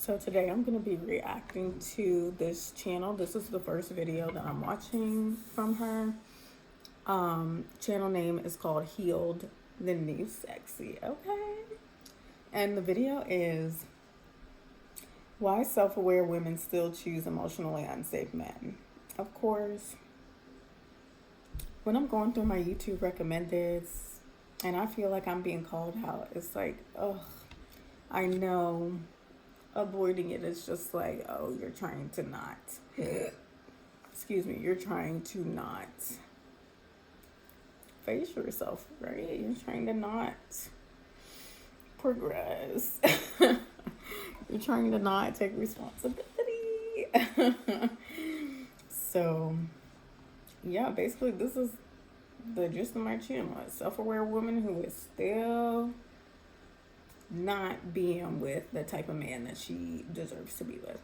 So today I'm going to be reacting to this channel. This is the first video that I'm watching from her. Channel name is called Healed the New Sexy. Okay. And the video is why self-aware women still choose emotionally unsafe men. Of course, when I'm going through my YouTube recommendeds and I feel like I'm being called out, it's like, ugh, I know avoiding it is just like, oh, you're trying to not, excuse me, you're trying to not face yourself, right? You're trying to not progress. You're trying to not take responsibility. So, yeah, basically this is the gist of my channel. A self-aware woman who is still not being with the type of man that she deserves to be with.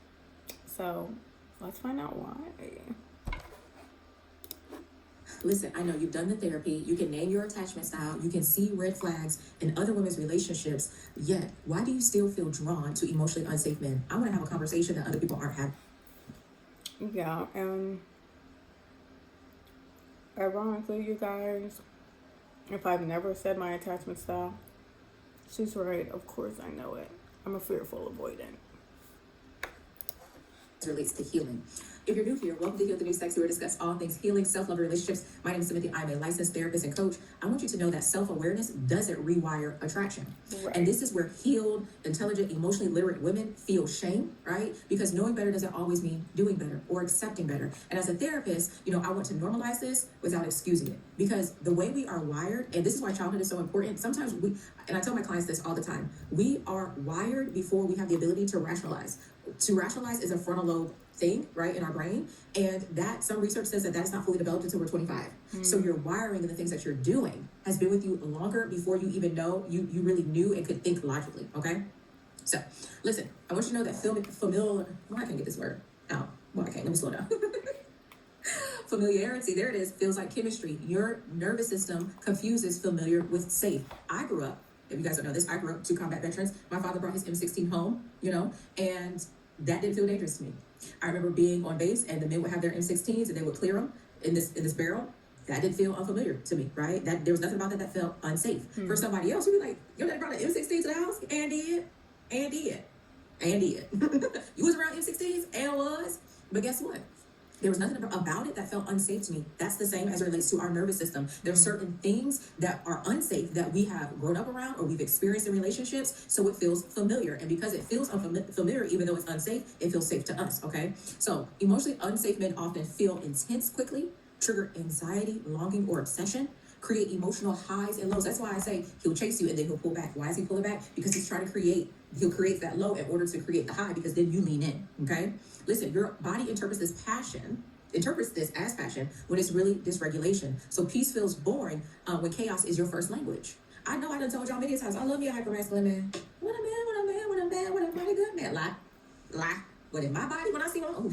So let's find out why. Listen, I know you've done the therapy. You can name your attachment style. You can see red flags in other women's relationships. Yet, why do you still feel drawn to emotionally unsafe men? I want to have a conversation that other people aren't having. Yeah, and ironically, you guys, if I've never said my attachment style, she's right. Of course I know it. I'm a fearful avoidant. Relates to healing. If you're new here, welcome to Heal the New Sexy, where we discuss all things healing, self-love, relationships. My name is Timothy. I'm a licensed therapist and coach. I want you to know that self-awareness doesn't rewire attraction. Right. And this is where healed, intelligent, emotionally literate women feel shame, right? Because knowing better doesn't always mean doing better or accepting better. And as a therapist, I want to normalize this without excusing it. Because the way we are wired, and this is why childhood is so important, sometimes and I tell my clients this all the time, we are wired before we have the ability to rationalize. To rationalize is a frontal lobe thing, right, in our brain, and that some research says that that's not fully developed until we're 25. So your wiring and the things that you're doing has been with you longer before you even know you really knew and could think logically. Okay, so listen, I want you to know that familiar. Well, I can't get this word out. Well, I can't. Let me slow down. Familiarity, there it is, feels like chemistry. Your nervous system confuses familiar with safe. I grew up, if you guys don't know this, I grew up 2 combat veterans. My father brought his M16 home, and that didn't feel dangerous to me. I remember being on base and the men would have their M16s and they would clear them in this barrel. That didn't feel unfamiliar to me, right? That there was nothing about that felt unsafe. For somebody else, you'd be like, your dad brought an M16 to the house and did. You was around M16s and was, but guess what? There was nothing about it that felt unsafe to me. That's the same as it relates to our nervous system. There's certain things that are unsafe that we have grown up around or we've experienced in relationships, so it feels familiar. And because it feels unfamiliar, even though it's unsafe, it feels safe to us, okay? So emotionally unsafe men often feel intense quickly, trigger anxiety, longing, or obsession, create emotional highs and lows. That's why I say he'll chase you and then he'll pull back. Why is he pulling back? Because he's trying to he'll create that low in order to create the high, because then you lean in, okay? Listen, your body interprets this as passion when it's really dysregulation. So peace feels boring when chaos is your first language. I know I done told y'all many times, I love me a hypermasculine man. When I'm bad, when I'm pretty good man. Lie. But in my body, when I see him, oh,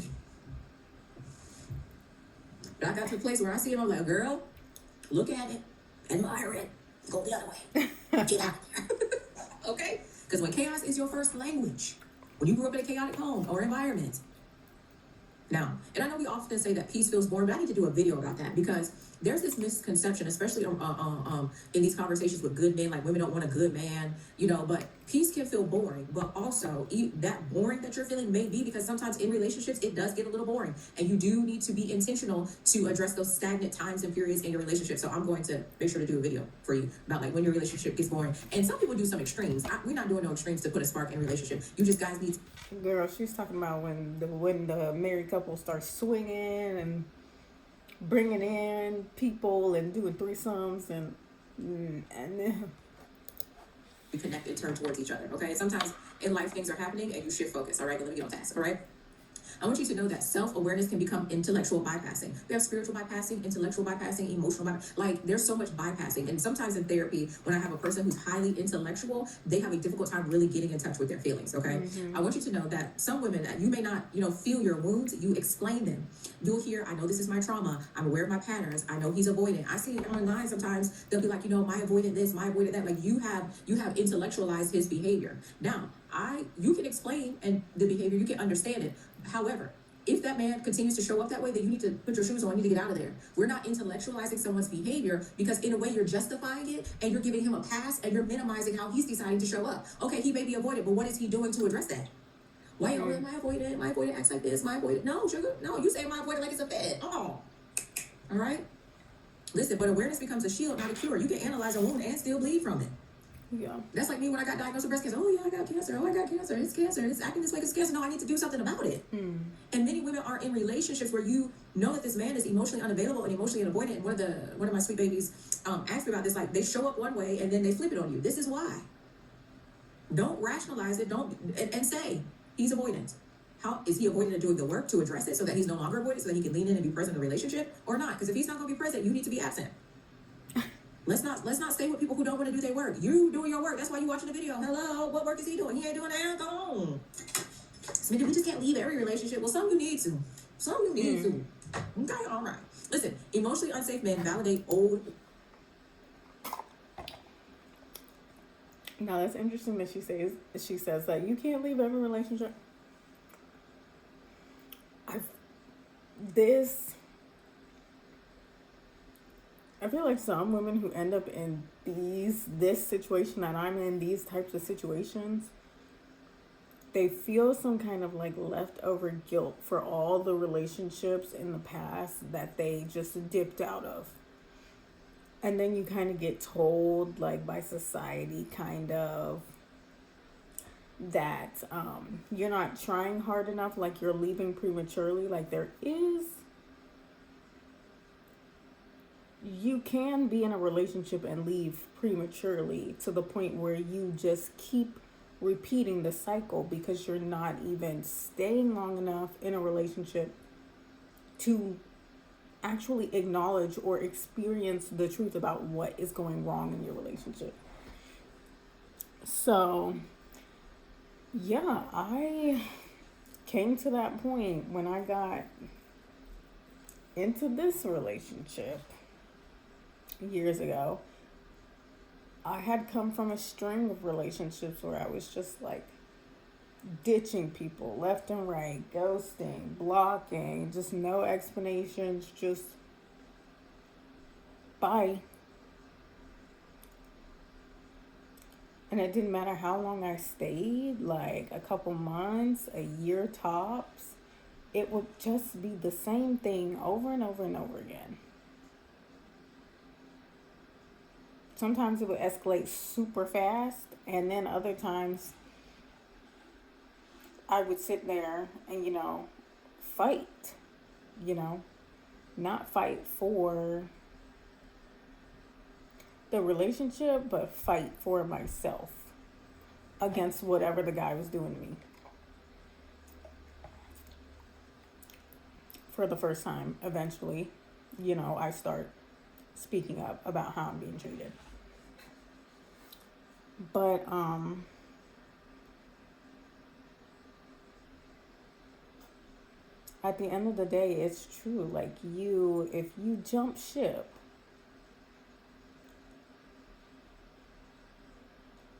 but I got to the place where I see him, I'm like, girl, look at it, admire it, go the other way, get out of there. Okay? Because when chaos is your first language, when you grew up in a chaotic home or environment. Now, and I know we often say that peace feels boring, but I need to do a video about that, because there's this misconception, especially in these conversations with good men, like women don't want a good man, but peace can feel boring. But also that boring that you're feeling may be because sometimes in relationships, it does get a little boring, and you do need to be intentional to address those stagnant times and periods in your relationship. So I'm going to make sure to do a video for you about like when your relationship gets boring. And some people do some extremes. We're not doing no extremes to put a spark in a relationship. You just guys need to. Girl, she's talking about when the married couple starts swinging and bringing in people and doing threesomes and then be connected, turn towards each other. Okay, sometimes in life things are happening and you shift focus. All right, but let me get on task. All right. I want you to know that self-awareness can become intellectual bypassing. We have spiritual bypassing, intellectual bypassing, emotional bypassing. Like, there's so much bypassing. And sometimes in therapy, when I have a person who's highly intellectual, they have a difficult time really getting in touch with their feelings, okay? I want you to know that some women, you may not, feel your wounds. You explain them. You'll hear, I know this is my trauma. I'm aware of my patterns. I know he's avoidant. I see it online sometimes. They'll be like, my avoidant this, my avoidant that. Like, you have intellectualized his behavior. Now, You can explain and the behavior, you can understand it. However, if that man continues to show up that way, then you need to put your shoes on, you need to get out of there. We're not intellectualizing someone's behavior, because in a way you're justifying it and you're giving him a pass and you're minimizing how he's deciding to show up. Okay, he may be avoidant, but what is he doing to address that? Why, oh, my avoidant? My avoidant acts like this. My avoidant. No, sugar. No, you say my avoidant like it's a fed. Oh. All right? Listen, but awareness becomes a shield, not a cure. You can analyze a wound and still bleed from it. Yeah. That's like me when I got diagnosed with breast cancer. Oh, yeah, I got cancer. Oh, I got cancer. It's cancer. It's acting this way. It's cancer. No, I need to do something about it. And many women are in relationships where you know that this man is emotionally unavailable and emotionally avoidant. And one of my sweet babies asked me about this. Like, they show up one way and then they flip it on you. This is why. Don't rationalize it. And say he's avoidant. How is he avoidant of doing the work to address it so that he's no longer avoidant, so that he can lean in and be present in the relationship, or not? Because if he's not going to be present, you need to be absent. Let's not stay with people who don't want to do their work. You doing your work. That's why you watching the video. Hello, what work is he doing? He ain't doing that. Go on. So we just can't leave every relationship. Well, some you need to. Some you need to. Okay, all right. Listen, emotionally unsafe men validate old. Now that's interesting that she says that you can't leave every relationship. I feel like some women who end up in this situation that I'm in, these types of situations, they feel some kind of like leftover guilt for all the relationships in the past that they just dipped out of. And then you kind of get told, like, by society, kind of, that you're not trying hard enough, like you're leaving prematurely. Like, you can be in a relationship and leave prematurely to the point where you just keep repeating the cycle because you're not even staying long enough in a relationship to actually acknowledge or experience the truth about what is going wrong in your relationship. So, yeah, I came to that point when I got into this relationship years ago. I had come from a string of relationships where I was just like ditching people left and right, ghosting, blocking, just no explanations, just bye. And it didn't matter how long I stayed, like a couple months, a year tops, it would just be the same thing over and over and over again. Sometimes it would escalate super fast, and then other times I would sit there and, fight, not fight for the relationship, but fight for myself against whatever the guy was doing to me. For the first time, eventually, I start speaking up about how I'm being treated. But, at the end of the day, it's true. Like, if you jump ship,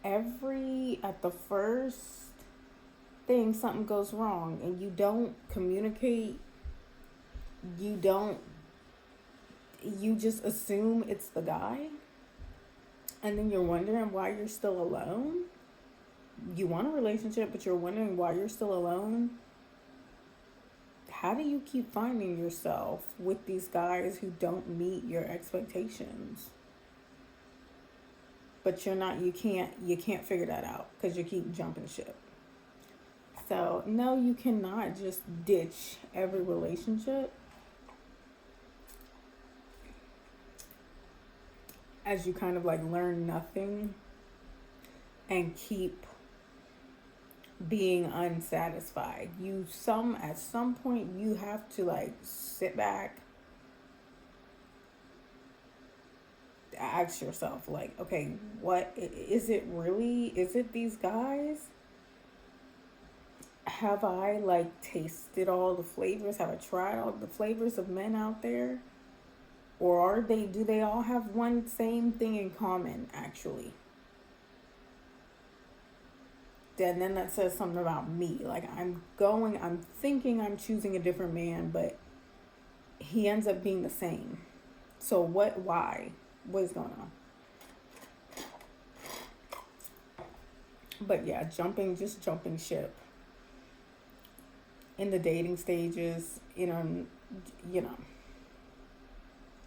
at the first thing something goes wrong and you don't communicate, you just assume it's the guy, and then you're wondering why you're still alone. You want a relationship, but you're wondering why you're still alone. How do you keep finding yourself with these guys who don't meet your expectations? But you can't figure that out because you keep jumping ship. So, no, you cannot just ditch every relationship. As you kind of like learn nothing and keep being unsatisfied. At some point you have to like sit back, ask yourself, like, okay, what is it really? Is it these guys? Have I like tasted all the flavors? Have I tried all the flavors of men out there? Or do they all have one same thing in common, actually? then that says something about me. Like I'm thinking I'm choosing a different man, but he ends up being the same. So why? What is going on? But yeah, jumping ship in the dating stages, you know,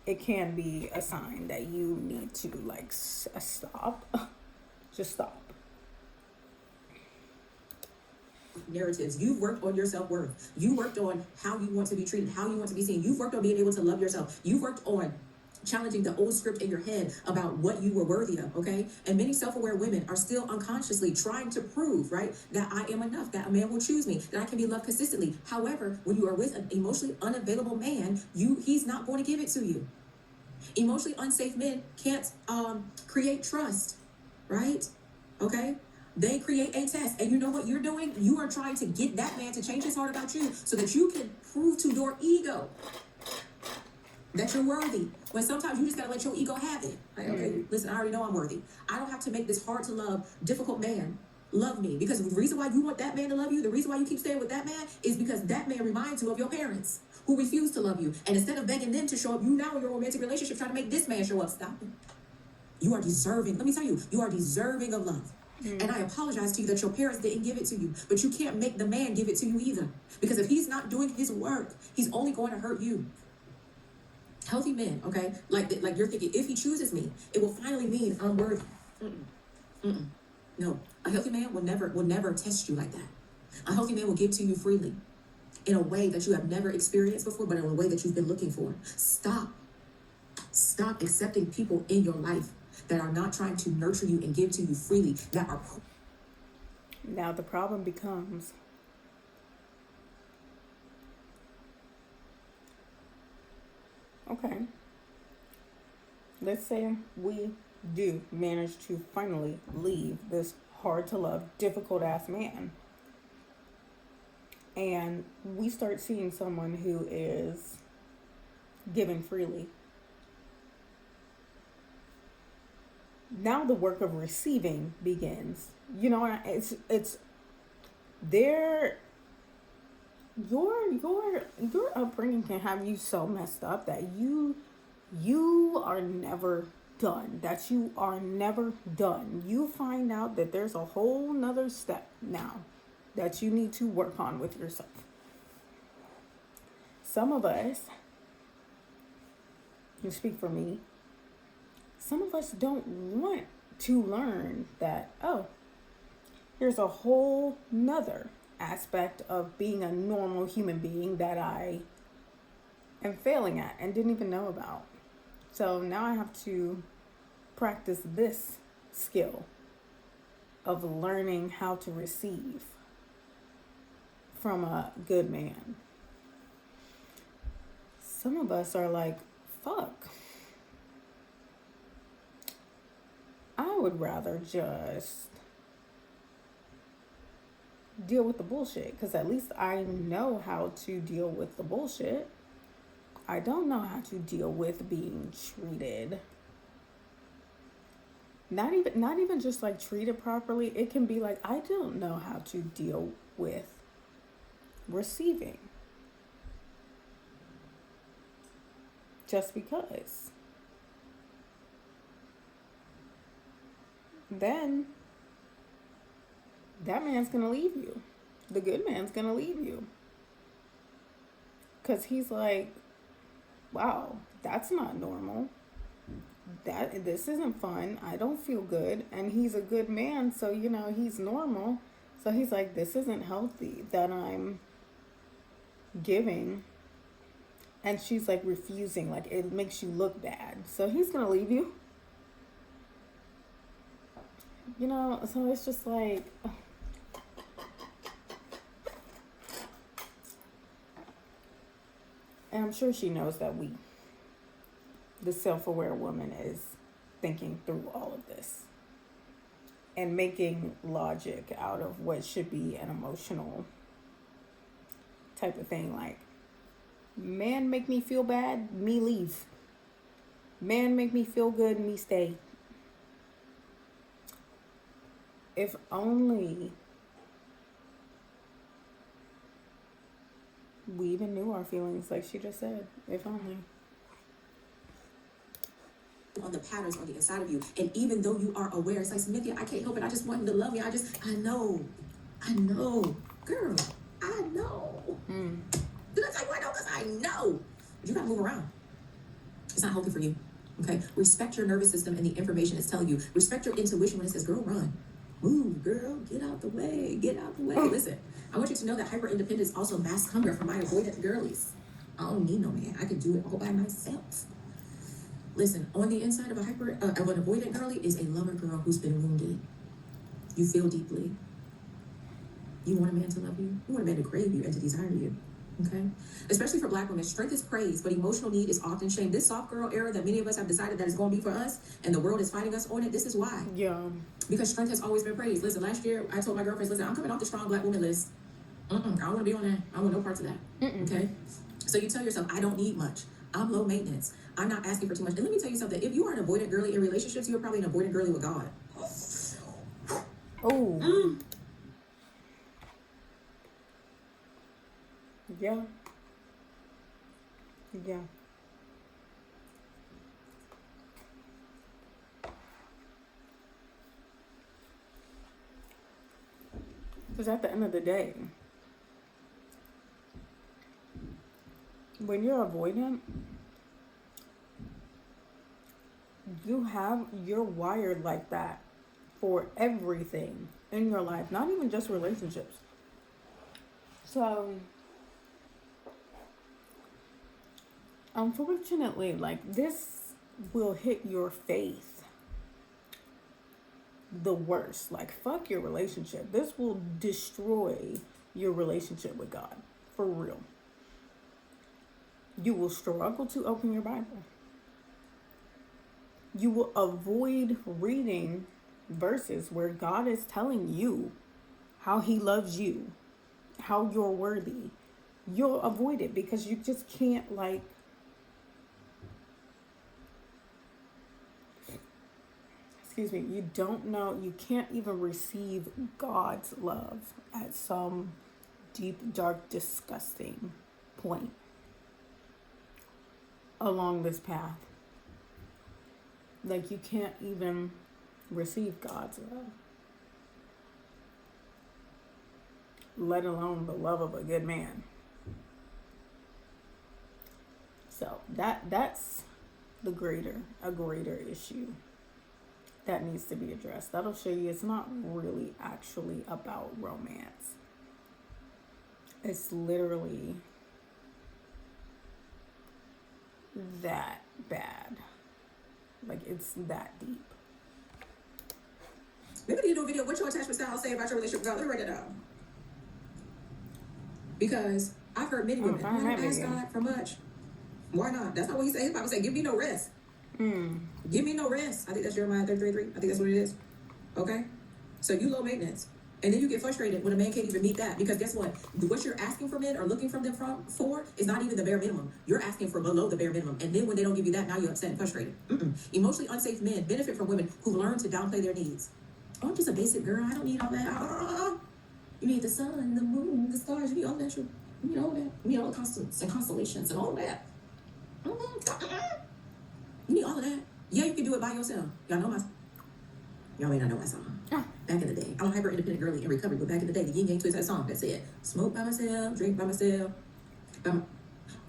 it can be a sign that you need to like stop. Just stop. Narratives. You've worked on your self-worth. You worked on how you want to be treated, how you want to be seen. You've worked on being able to love yourself. You've worked on challenging the old script in your head about what you were worthy of, okay? And many self-aware women are still unconsciously trying to prove, right, that I am enough, that a man will choose me, that I can be loved consistently. However, when you are with an emotionally unavailable man, he's not going to give it to you. Emotionally unsafe men can't create trust, right? Okay? They create a test. And you know what you're doing? You are trying to get that man to change his heart about you so that you can prove to your ego that you're worthy. When sometimes you just gotta let your ego have it. Like, okay, listen, I already know I'm worthy. I don't have to make this hard to love, difficult man love me. Because the reason why you want that man to love you, the reason why you keep staying with that man is because that man reminds you of your parents who refused to love you. And instead of begging them to show up, you now in your romantic relationship trying to make this man show up. Stop it. You are deserving. Let me tell you, you are deserving of love. And I apologize to you that your parents didn't give it to you, but you can't make the man give it to you either. Because if he's not doing his work, he's only going to hurt you. Healthy men, okay? Like you're thinking, if he chooses me, it will finally mean I'm worthy. No, a healthy man will never test you like that. A healthy man will give to you freely in a way that you have never experienced before, but in a way that you've been looking for. Stop accepting people in your life that are not trying to nurture you and give to you freely, that are... Now the problem becomes, okay, let's say we do manage to finally leave this hard to love, difficult ass man, and we start seeing someone who is giving freely. Now the work of receiving begins. You know, it's there. Your upbringing can have you so messed up that you are never done. That you are never done. You find out that there's a whole nother step now that you need to work on with yourself. Some of us, you speak for me, some of us don't want to learn that, oh, here's a whole nother aspect of being a normal human being that I am failing at and didn't even know about. So now I have to practice this skill of learning how to receive from a good man. Some of us are like, fuck, I would rather just deal with the bullshit, because at least I know how to deal with the bullshit. I don't know how to deal with being treated. Not even just like treated properly. It can be like, I don't know how to deal with receiving. Just because. Then that man's gonna leave you. The good man's gonna leave you. Because he's like, wow, that's not normal. This isn't fun. I don't feel good. And he's a good man, so, you know, he's normal. So he's like, this isn't healthy that I'm giving. And she's like refusing, like it makes you look bad. So he's gonna leave you. You know, so it's just like, and I'm sure she knows that the self-aware woman, is thinking through all of this and making logic out of what should be an emotional type of thing. Like, man make me feel bad, me leave. Man make me feel good, me stay. If only we even knew our feelings, like she just said. If only. On the patterns on the inside of you. And even though you are aware, it's like, Cynthia, I can't help it. I just want him to love me. I know. Girl, I know. Did I tell you I know? Because I know. But you got to move around. It's not healthy for you. Okay? Respect your nervous system and the information it's telling you. Respect your intuition when it says, girl, run. Move, girl. Get out the way. Listen, I want you to know that hyper independence also masks hunger for my avoidant girlies. I don't need no man. I can do it all by myself. Listen, on the inside of an avoidant girly is a lover girl who's been wounded. You feel deeply. You want a man to love you. You want a man to crave you and to desire you. Okay? Especially for Black women, strength is praise, but emotional need is often shame. This soft girl era that many of us have decided that is going to be for us, and the world is fighting us on it, this is why. Yeah. Because strength has always been praised. Listen, last year I told my girlfriends, listen, I'm coming off the strong Black woman list. I don't want to be on that. I want no parts of that. Okay? So you tell yourself, I don't need much. I'm low maintenance. I'm not asking for too much. And let me tell you something. If you are an avoidant girly in relationships, you're probably an avoidant girly with God. Oh. Yeah. Yeah. Because at the end of the day, when you're avoidant, you're wired like that for everything in your life, not even just relationships. So, unfortunately, like, this will hit your faith the worst. Like, fuck your relationship. This will destroy your relationship with God. For real. You will struggle to open your Bible. You will avoid reading verses where God is telling you how he loves you, how you're worthy. You'll avoid it because you just can't, like, you don't know, you can't even receive God's love at some deep, dark, disgusting point along this path. Like, you can't even receive God's love, let alone the love of a good man. So that's a greater issue that needs to be addressed. That'll show you it's not really actually about romance. It's literally that bad. Like, it's that deep. Maybe you do a video, what your attachment style say about your relationship with God. Let me write it down. Because I've heard many women, I don't ask God for much. Why not? That's not what he said. His Bible said, give me no rest. Give me no rest. I think that's Jeremiah 33:3. I think that's what it is. Okay? So you low maintenance. And then you get frustrated when a man can't even meet that. Because guess what? What you're asking for men or looking from them for is not even the bare minimum. You're asking for below the bare minimum. And then when they don't give you that, now you're upset and frustrated. Emotionally unsafe men benefit from women who learn to downplay their needs. Oh, I'm just a basic girl. I don't need all that. You need the sun, the moon, the stars. You need all that. You need all that. You need all the constants and constellations and all that. You need all of that. Yeah, you can do it by yourself. Y'all may not know my song. Back in the day, I'm a hyper independent girly in recovery, but back in the day, the Yin Yang Twins had a song that said, smoke by myself, drink by myself.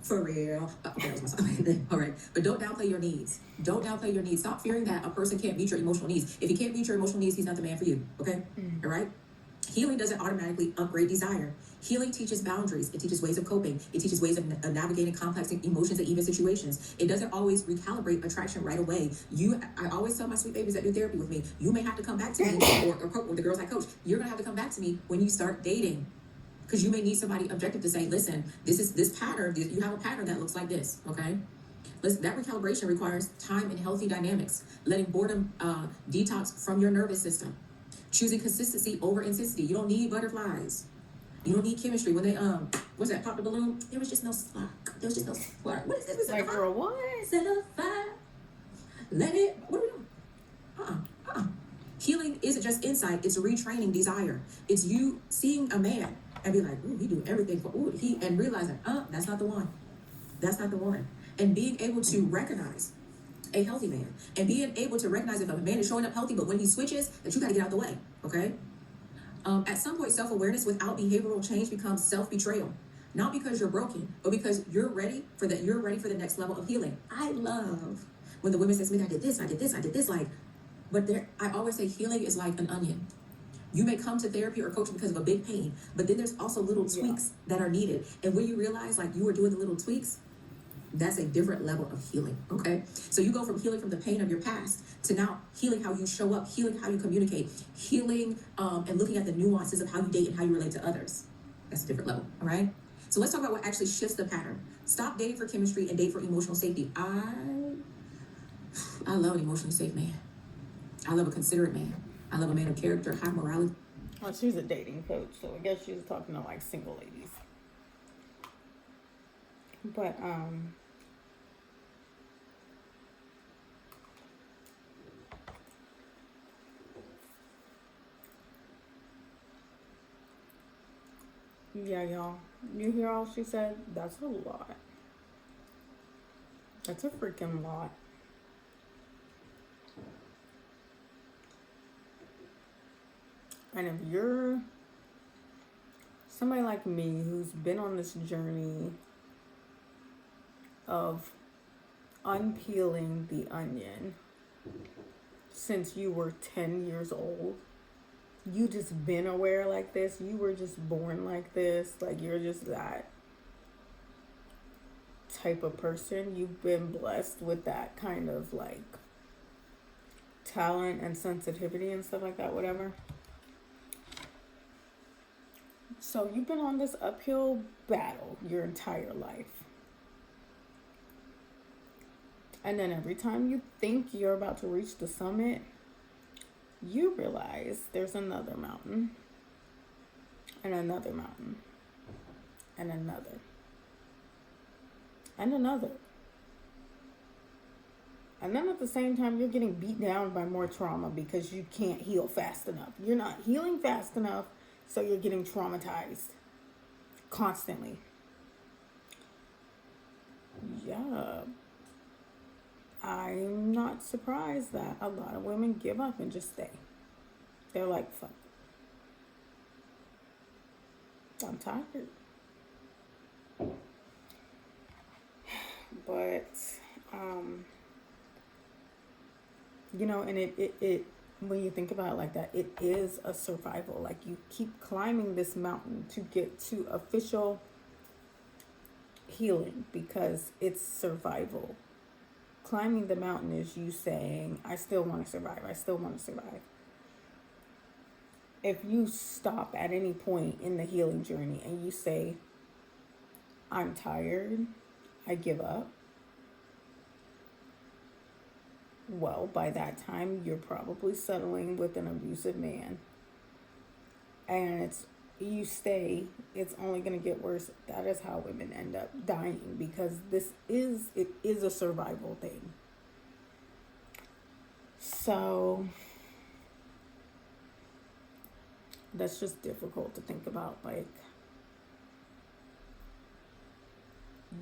For real. Okay, that was my song. All right. But don't downplay your needs. Don't downplay your needs. Stop fearing that a person can't meet your emotional needs. If he can't meet your emotional needs, he's not the man for you. Okay? All right? Healing doesn't automatically upgrade desire. Healing teaches boundaries. It teaches ways of coping. It teaches ways of navigating complex emotions and even situations. It doesn't always recalibrate attraction right away. I always tell my sweet babies that do therapy with me, you may have to come back to me, or the girls I coach, you're going to have to come back to me when you start dating. Because you may need somebody objective to say, listen, this pattern, you have a pattern that looks like this, okay? Listen, that recalibration requires time and healthy dynamics, letting boredom detox from your nervous system, choosing consistency over intensity. You don't need butterflies. You don't need chemistry. When they, what's that, pop the balloon? There was just no spark. There was just no spark. What is this? Like, girl, what? Set a fire. Let it, what are we doing? Healing isn't just insight, it's retraining desire. It's you seeing a man and be like, ooh, he do everything for, ooh, and realizing, that's not the one. That's not the one. And being able to recognize a healthy man, and being able to recognize if a man is showing up healthy, but when he switches, that you got to get out the way. Okay. At some point, self-awareness without behavioral change becomes self-betrayal. Not because you're broken, but because you're ready for that. You're ready for the next level of healing. I love when the women say to me, I did this, I did this, I did this. Like, but there, I always say healing is like an onion. You may come to therapy or coaching because of a big pain, but then there's also little tweaks that are needed. And when you realize like you were doing the little tweaks, that's a different level of healing. Okay. So you go from healing from the pain of your past to now healing how you show up, healing how you communicate, healing and looking at the nuances of how you date and how you relate to others. That's a different level. All right. So let's talk about what actually shifts the pattern. Stop dating for chemistry and date for emotional safety. I love an emotionally safe man. I love a considerate man. I love a man of character, high morality. Well, she's a dating coach, so I guess she was talking to like single ladies. But yeah, y'all. You hear all she said? That's a lot. That's a freaking lot. And if you're somebody like me who's been on this journey of unpeeling the onion since you were 10 years old, you just been aware like this, you were just born like this, like you're just that type of person, you've been blessed with that kind of like talent and sensitivity and stuff like that, whatever. So you've been on this uphill battle your entire life. And then every time you think you're about to reach the summit, you realize there's another mountain, and another mountain, and another, and another. And then at the same time, you're getting beat down by more trauma because you can't heal fast enough. You're not healing fast enough, so you're getting traumatized constantly. Yeah. I'm not surprised that a lot of women give up and just stay. They're like, fuck. I'm tired. But, you know, and it when you think about it like that, it is a survival. Like you keep climbing this mountain to get to official healing because it's survival. Climbing the mountain is you saying, I still want to survive. I still want to survive. If you stop at any point in the healing journey and you say, I'm tired, I give up, well, by that time, you're probably settling with an abusive man. And you stay, it's only going to get worse. That is how women end up dying because it is a survival thing. So that's just difficult to think about. Like,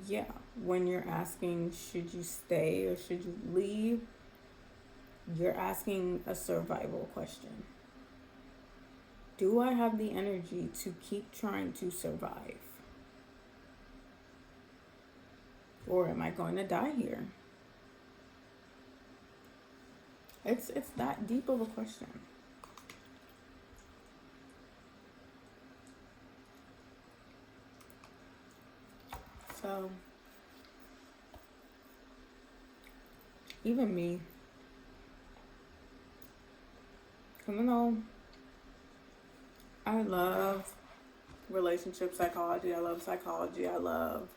yeah, when you're asking, should you stay or should you leave? You're asking a survival question. Do I have the energy to keep trying to survive? Or am I going to die here? It's that deep of a question. So, even me, even though I love relationship psychology, I love psychology, I love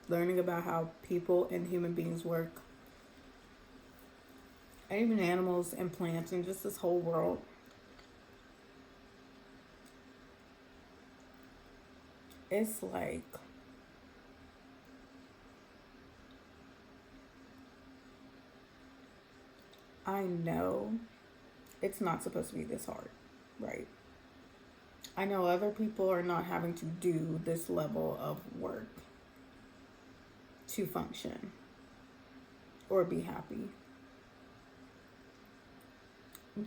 learning about how people and human beings work, and even animals and plants and just this whole world. It's like I know it's not supposed to be this hard, right? I know other people are not having to do this level of work to function or be happy.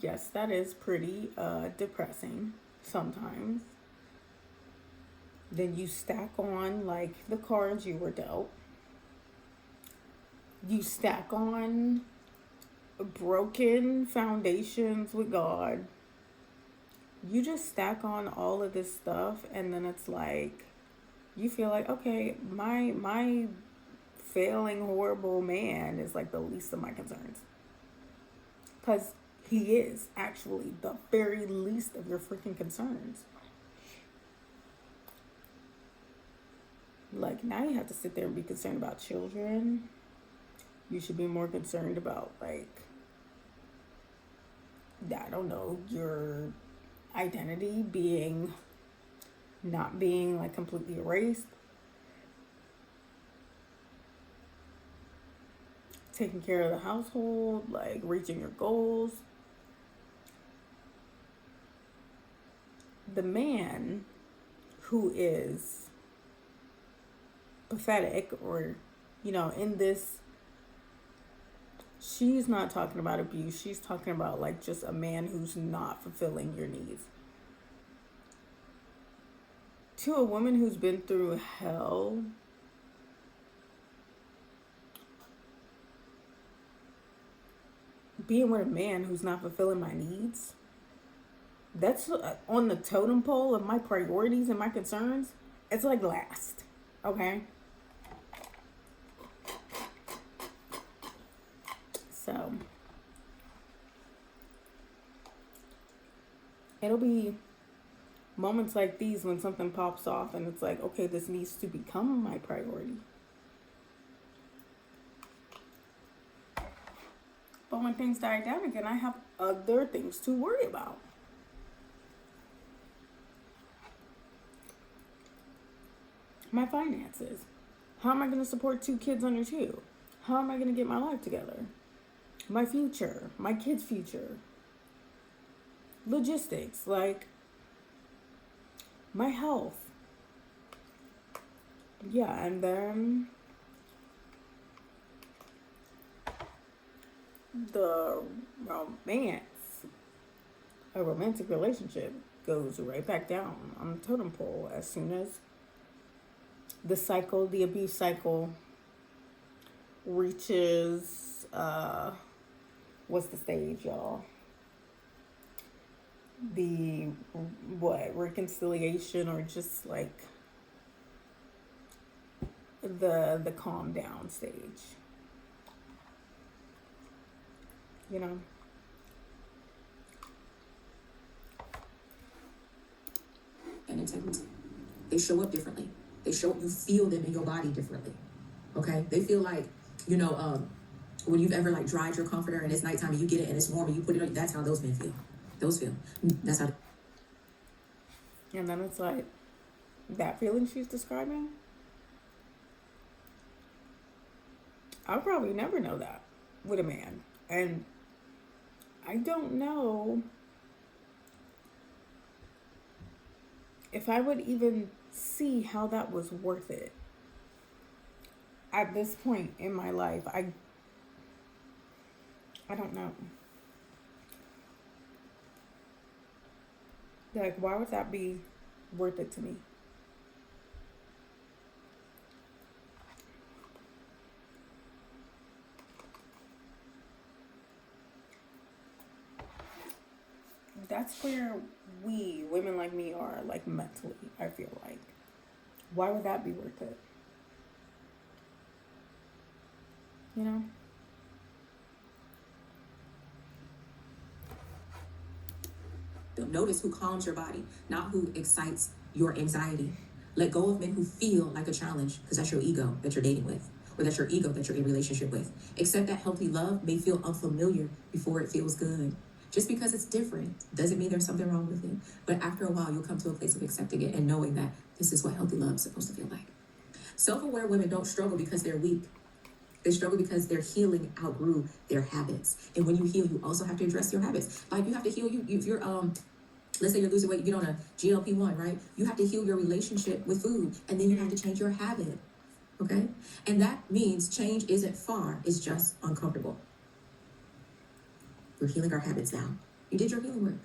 Yes, that is pretty depressing sometimes. Then you stack on like the cards you were dealt. You stack on broken foundations with God. You just stack on all of this stuff, and then it's like you feel like, okay, my failing horrible man is like the least of my concerns, because he is actually the very least of your freaking concerns. Like, now you have to sit there and be concerned about children. You should be more concerned about, like, I don't know, your identity not being like completely erased. Taking care of the household, like reaching your goals. The man who is pathetic, or, in this, she's not talking about abuse. She's talking about like just a man who's not fulfilling your needs. To a woman who's been through hell, being with a man who's not fulfilling my needs, that's on the totem pole of my priorities and my concerns. It's like last, okay? So it'll be moments like these when something pops off and it's like, okay, this needs to become my priority. But when things die down again, I have other things to worry about. My finances. How am I going to support 2 kids under 2? How am I going to get my life together? My future, my kids' future. Logistics, like my health. Yeah, and then the romance, a romantic relationship goes right back down on the totem pole as soon as the abuse cycle reaches, what's the stage, y'all? The, reconciliation, or just like the calm down stage. And integrity. They show up differently. You feel them in your body differently. Okay? They feel like, when you've ever like dried your comforter and it's nighttime and you get it and it's warm and you put it on, that's how those men feel. That's how. And then it's like, that feeling she's describing, I'll probably never know that with a man. And I don't know if I would even see how that was worth it at this point in my life. I don't know. Like, why would that be worth it to me? That's where we, women like me, are, like, mentally, I feel like. Why would that be worth it? Notice who calms your body, not who excites your anxiety. Let go of men who feel like a challenge, because that's your ego that you're dating with, or that's your ego that you're in a relationship with. Accept that healthy love may feel unfamiliar before it feels good. Just because it's different doesn't mean there's something wrong with it. But after a while, you'll come to a place of accepting it and knowing that this is what healthy love is supposed to feel like. Self-aware women don't struggle because they're weak. They struggle because their healing outgrew their habits. And when you heal, you also have to address your habits. Like, you have to heal if you're Let's say you're losing weight, you get on a GLP-1, right? You have to heal your relationship with food, and then you have to change your habit, okay? And that means change isn't far, it's just uncomfortable. We're healing our habits now. You did your healing work.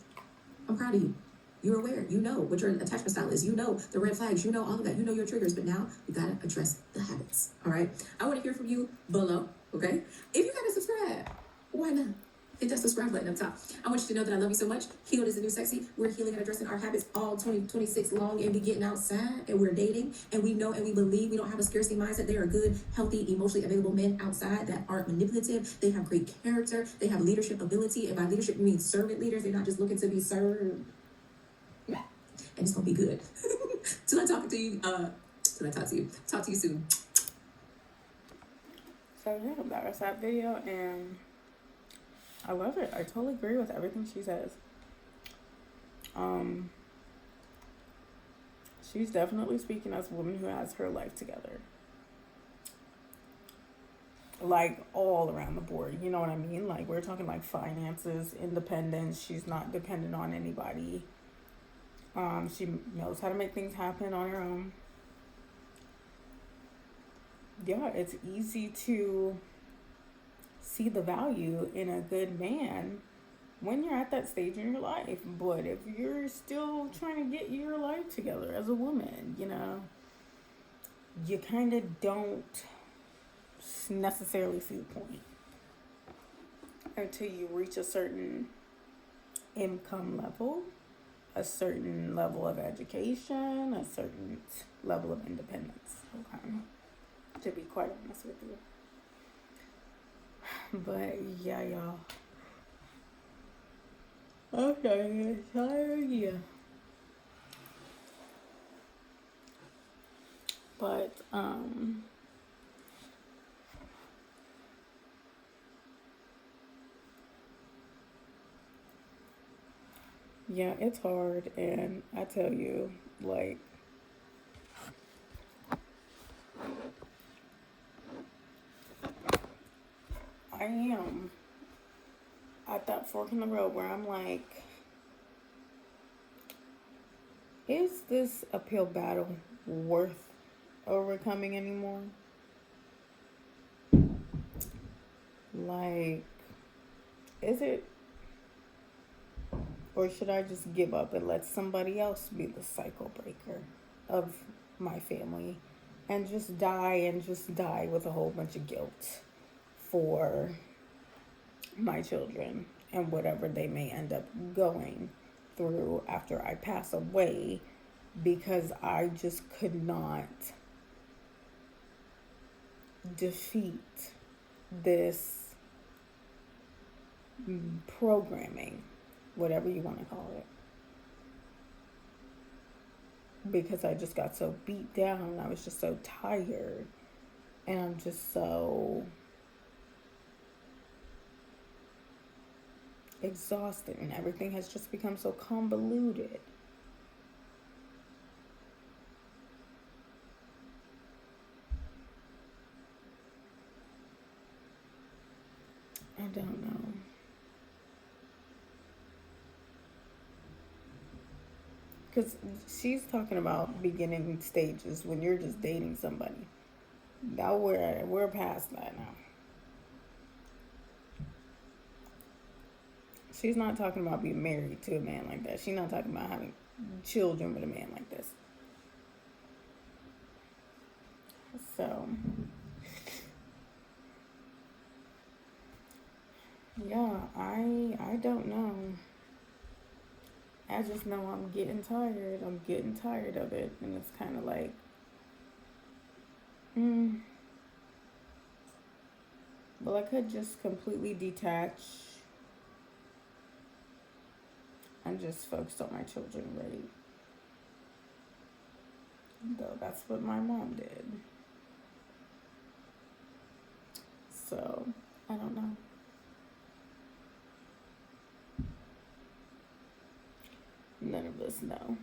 I'm proud of you. You're aware. You know what your attachment style is. You know the red flags. You know all of that. You know your triggers. But now you got to address the habits. All right? I want to hear from you below, okay? If you haven't subscribed, why not? Hit that subscribe button up top. I want you to know that I love you so much. Healed is the new sexy. We're healing and addressing our habits all 2026 long, and we getting outside, and we're dating, and we know and we believe we don't have a scarcity mindset. There are good, healthy, emotionally available men outside that aren't manipulative. They have great character. They have leadership ability. And by leadership, we mean servant leaders. They're not just looking to be served. And it's gonna be good. Till I talk to you, Talk to you soon. So yeah, that was that video, and I love it. I totally agree with everything she says. She's definitely speaking as a woman who has her life together. Like all around the board, you know what I mean? Like we're talking like finances, independence. She's not dependent on anybody. She knows how to make things happen on her own. Yeah, it's easy to see the value in a good man when you're at that stage in your life. But if you're still trying to get your life together as a woman, you know, you kind of don't necessarily see the point until you reach a certain income level, a certain level of education, a certain level of independence. Okay, to be quite honest with you. But yeah, y'all. Okay, tired, yeah. But yeah, it's hard, and I tell you, like, I am at that fork in the road where I'm like, is this uphill battle worth overcoming anymore? Like, is it? Or should I just give up and let somebody else be the cycle breaker of my family and just die with a whole bunch of guilt for my children and whatever they may end up going through after I pass away, because I just could not defeat this programming, whatever you want to call it, because I just got so beat down. I was just so tired, and I'm just so exhausted, and everything has just become so convoluted. I don't know. Because she's talking about beginning stages when you're just dating somebody. Now we're past that now. She's not talking about being married to a man like that. She's not talking about having children with a man like this. So, yeah, I don't know. I just know I'm getting tired. I'm getting tired of it. And it's kind of like, well, I could just completely detach and just focus on my children, right? Though that's what my mom did. So, I don't know. None of us know.